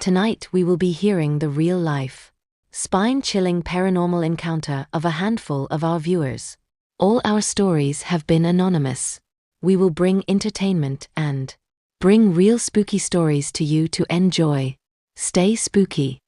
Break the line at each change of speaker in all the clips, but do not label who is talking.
tonight we will be hearing the real-life, spine-chilling paranormal encounter of a handful of our viewers. All our stories have been anonymous. We will bring entertainment and bring real spooky stories to you to enjoy. Stay spooky.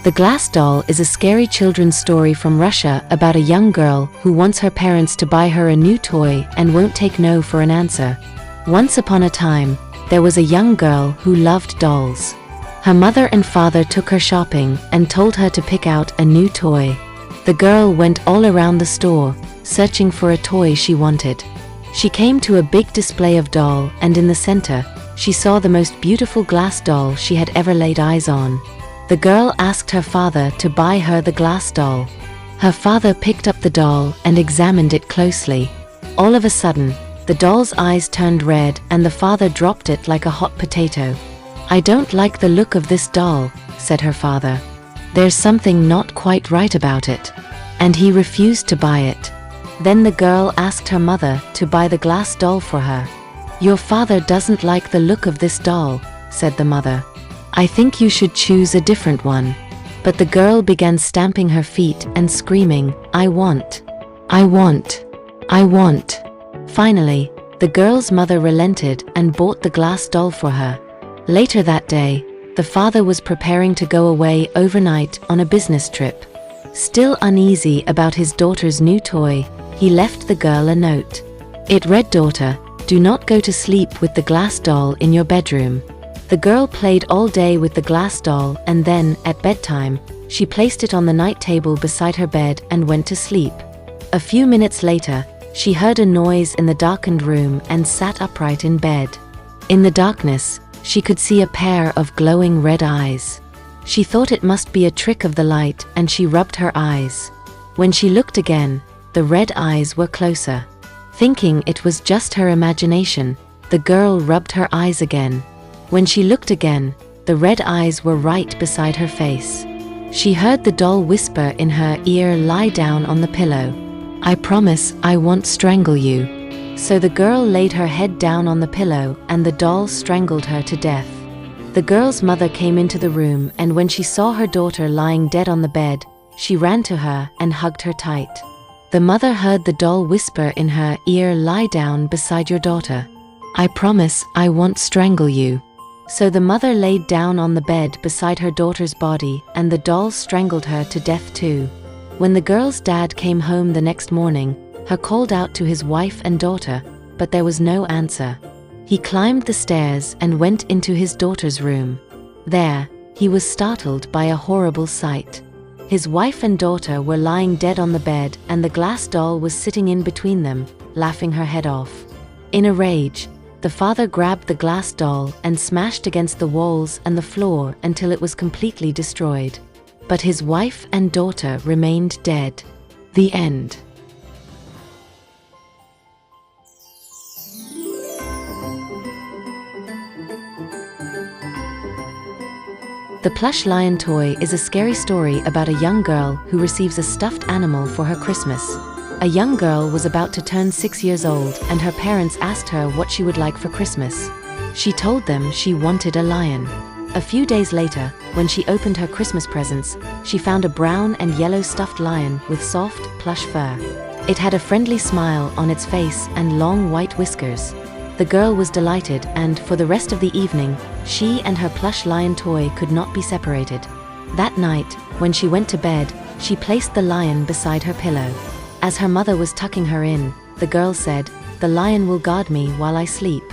The Glass Doll is a scary children's story from Russia about a young girl who wants her parents to buy her a new toy and won't take no for an answer. Once upon a time, there was a young girl who loved dolls. Her mother and father took her shopping and told her to pick out a new toy. The girl went all around the store, searching for a toy she wanted. She came to a big display of doll, and in the center, she saw the most beautiful glass doll she had ever laid eyes on. The girl asked her father to buy her the glass doll. Her father picked up the doll and examined it closely. All of a sudden, the doll's eyes turned red and the father dropped it like a hot potato. "I don't like the look of this doll," said her father. "There's something not quite right about it." And he refused to buy it. Then the girl asked her mother to buy the glass doll for her. "Your father doesn't like the look of this doll," said the mother. "I think you should choose a different one." But the girl began stamping her feet and screaming, "I want! I want! I want!" Finally, the girl's mother relented and bought the glass doll for her. Later that day, the father was preparing to go away overnight on a business trip. Still uneasy about his daughter's new toy, he left the girl a note. It read, "Daughter, do not go to sleep with the glass doll in your bedroom." The girl played all day with the glass doll, and then, at bedtime, she placed it on the night table beside her bed and went to sleep. A few minutes later, she heard a noise in the darkened room and sat upright in bed. In the darkness, she could see a pair of glowing red eyes. She thought it must be a trick of the light, and she rubbed her eyes. When she looked again, the red eyes were closer. Thinking it was just her imagination, the girl rubbed her eyes again. When she looked again, the red eyes were right beside her face. She heard the doll whisper in her ear, "Lie down on the pillow. I promise I won't strangle you." So the girl laid her head down on the pillow and the doll strangled her to death. The girl's mother came into the room, and when she saw her daughter lying dead on the bed, she ran to her and hugged her tight. The mother heard the doll whisper in her ear, "Lie down beside your daughter. I promise I won't strangle you." So the mother laid down on the bed beside her daughter's body, and the doll strangled her to death too. When the girl's dad came home the next morning, he called out to his wife and daughter, but there was no answer. He climbed the stairs and went into his daughter's room. There, he was startled by a horrible sight. His wife and daughter were lying dead on the bed, and the glass doll was sitting in between them, laughing her head off. In a rage, the father grabbed the glass doll and smashed against the walls and the floor until it was completely destroyed. But his wife and daughter remained dead. The end. The Plush Lion Toy is a scary story about a young girl who receives a stuffed animal for her Christmas. A young girl was about to turn 6 years old, and her parents asked her what she would like for Christmas. She told them she wanted a lion. A few days later, when she opened her Christmas presents, she found a brown and yellow stuffed lion with soft, plush fur. It had a friendly smile on its face and long white whiskers. The girl was delighted, and for the rest of the evening, she and her plush lion toy could not be separated. That night, when she went to bed, she placed the lion beside her pillow. As her mother was tucking her in, the girl said, "The lion will guard me while I sleep."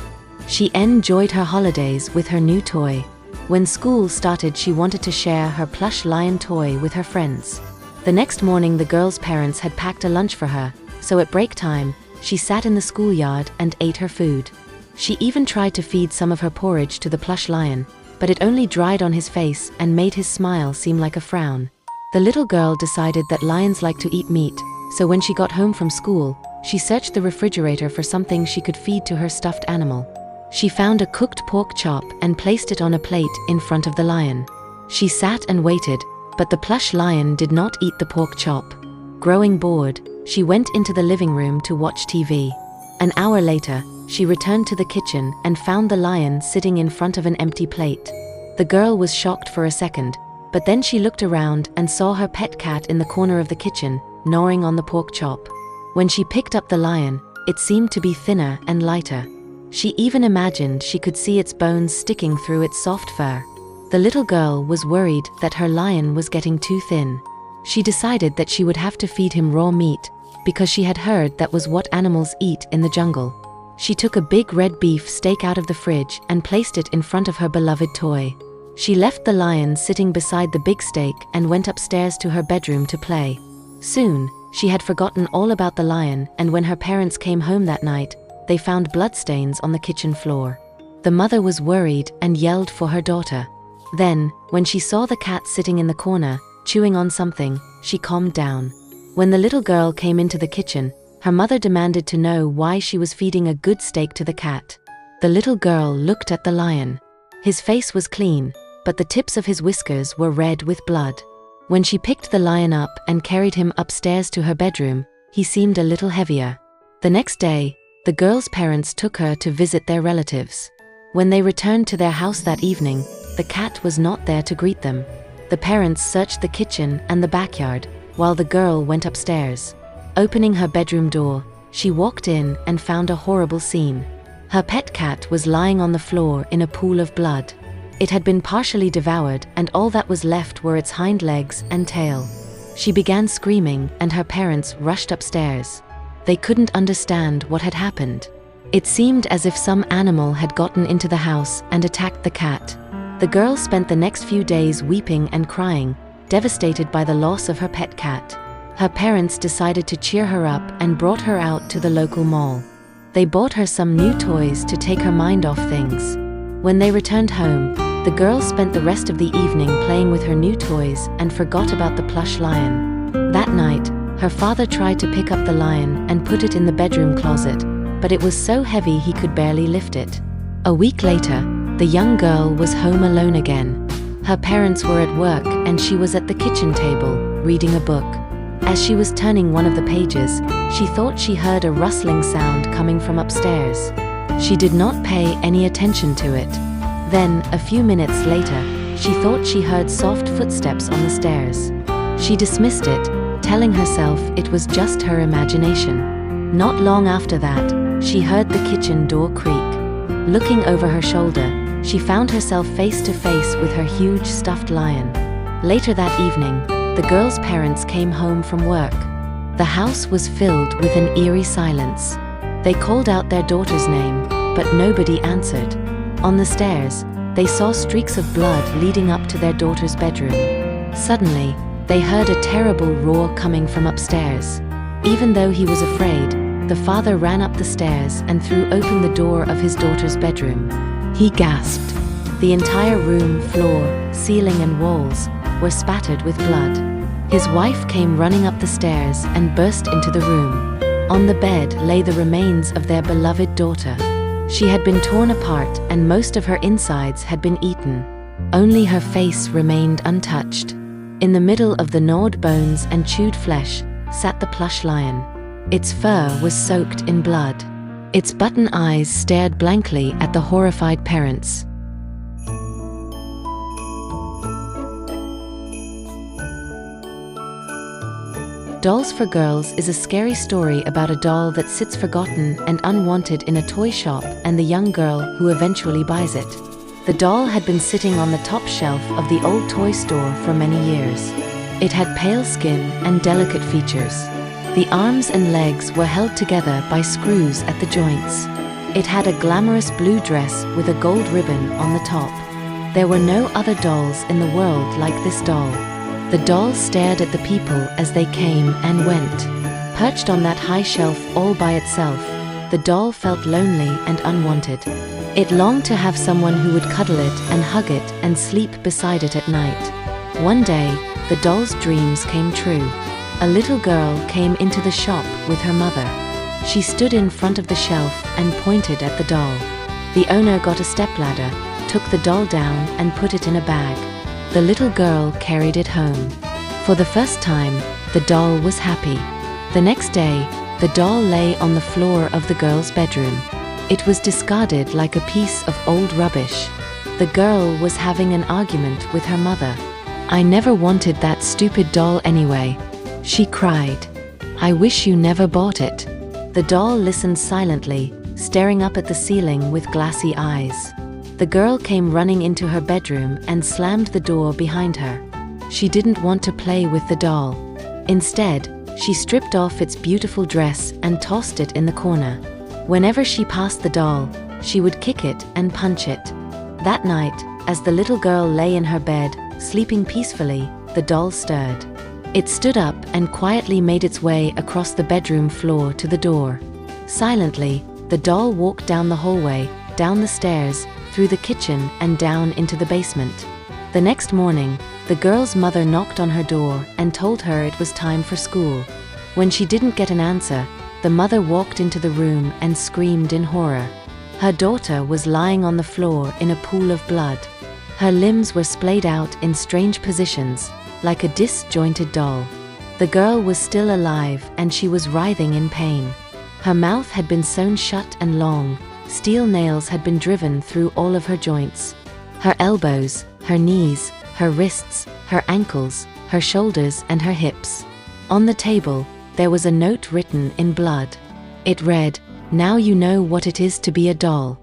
She enjoyed her holidays with her new toy. When school started, she wanted to share her plush lion toy with her friends. The next morning, the girl's parents had packed a lunch for her, so at break time, she sat in the schoolyard and ate her food. She even tried to feed some of her porridge to the plush lion, but it only dried on his face and made his smile seem like a frown. The little girl decided that lions like to eat meat, so when she got home from school, she searched the refrigerator for something she could feed to her stuffed animal. She found a cooked pork chop and placed it on a plate in front of the lion. She sat and waited, but the plush lion did not eat the pork chop. Growing bored, she went into the living room to watch TV. An hour later, she returned to the kitchen and found the lion sitting in front of an empty plate. The girl was shocked for a second, but then she looked around and saw her pet cat in the corner of the kitchen, gnawing on the pork chop. When she picked up the lion, it seemed to be thinner and lighter. She even imagined she could see its bones sticking through its soft fur. The little girl was worried that her lion was getting too thin. She decided that she would have to feed him raw meat, because she had heard that was what animals eat in the jungle. She took a big red beef steak out of the fridge and placed it in front of her beloved toy. She left the lion sitting beside the big steak and went upstairs to her bedroom to play. Soon, she had forgotten all about the lion, and when her parents came home that night, they found bloodstains on the kitchen floor. The mother was worried and yelled for her daughter. Then, when she saw the cat sitting in the corner, chewing on something, she calmed down. When the little girl came into the kitchen, her mother demanded to know why she was feeding a good steak to the cat. The little girl looked at the lion. His face was clean, but the tips of his whiskers were red with blood. When she picked the lion up and carried him upstairs to her bedroom, he seemed a little heavier. The next day, the girl's parents took her to visit their relatives. When they returned to their house that evening, the cat was not there to greet them. The parents searched the kitchen and the backyard, while the girl went upstairs. Opening her bedroom door, she walked in and found a horrible scene. Her pet cat was lying on the floor in a pool of blood. It had been partially devoured, and all that was left were its hind legs and tail. She began screaming, and her parents rushed upstairs. They couldn't understand what had happened. It seemed as if some animal had gotten into the house and attacked the cat. The girl spent the next few days weeping and crying, devastated by the loss of her pet cat. Her parents decided to cheer her up and brought her out to the local mall. They bought her some new toys to take her mind off things. When they returned home, the girl spent the rest of the evening playing with her new toys and forgot about the plush lion. That night, her father tried to pick up the lion and put it in the bedroom closet, but it was so heavy he could barely lift it. A week later, the young girl was home alone again. Her parents were at work and she was at the kitchen table, reading a book. As she was turning one of the pages, she thought she heard a rustling sound coming from upstairs. She did not pay any attention to it. Then, a few minutes later, she thought she heard soft footsteps on the stairs. She dismissed it, telling herself it was just her imagination. Not long after that, she heard the kitchen door creak. Looking over her shoulder, she found herself face to face with her huge stuffed lion. Later that evening, the girl's parents came home from work. The house was filled with an eerie silence. They called out their daughter's name, but nobody answered. On the stairs, they saw streaks of blood leading up to their daughter's bedroom. Suddenly, they heard a terrible roar coming from upstairs. Even though he was afraid, the father ran up the stairs and threw open the door of his daughter's bedroom. He gasped. The entire room, floor, ceiling and walls were spattered with blood. His wife came running up the stairs and burst into the room. On the bed lay the remains of their beloved daughter. She had been torn apart and most of her insides had been eaten. Only her face remained untouched. In the middle of the gnawed bones and chewed flesh sat the plush lion. Its fur was soaked in blood. Its button eyes stared blankly at the horrified parents. Dolls for Girls is a scary story about a doll that sits forgotten and unwanted in a toy shop and the young girl who eventually buys it. The doll had been sitting on the top shelf of the old toy store for many years. It had pale skin and delicate features. The arms and legs were held together by screws at the joints. It had a glamorous blue dress with a gold ribbon on the top. There were no other dolls in the world like this doll. The doll stared at the people as they came and went. Perched on that high shelf all by itself, the doll felt lonely and unwanted. It longed to have someone who would cuddle it and hug it and sleep beside it at night. One day, the doll's dreams came true. A little girl came into the shop with her mother. She stood in front of the shelf and pointed at the doll. The owner got a stepladder, took the doll down and put it in a bag. The little girl carried it home. For the first time, the doll was happy. The next day, the doll lay on the floor of the girl's bedroom. It was discarded like a piece of old rubbish. The girl was having an argument with her mother. "I never wanted that stupid doll anyway," she cried. "I wish you never bought it." The doll listened silently, staring up at the ceiling with glassy eyes. The girl came running into her bedroom and slammed the door behind her. She didn't want to play with the doll. Instead, she stripped off its beautiful dress and tossed it in the corner. Whenever she passed the doll, she would kick it and punch it. That night, as the little girl lay in her bed, sleeping peacefully, the doll stirred. It stood up and quietly made its way across the bedroom floor to the door. Silently, the doll walked down the hallway, down the stairs, through the kitchen and down into the basement. The next morning, the girl's mother knocked on her door and told her it was time for school. When she didn't get an answer, the mother walked into the room and screamed in horror. Her daughter was lying on the floor in a pool of blood. Her limbs were splayed out in strange positions, like a disjointed doll. The girl was still alive and she was writhing in pain. Her mouth had been sewn shut and long. Steel nails had been driven through all of her joints. Her elbows, her knees, her wrists, her ankles, her shoulders and her hips. On the table, there was a note written in blood. It read, "Now you know what it is to be a doll."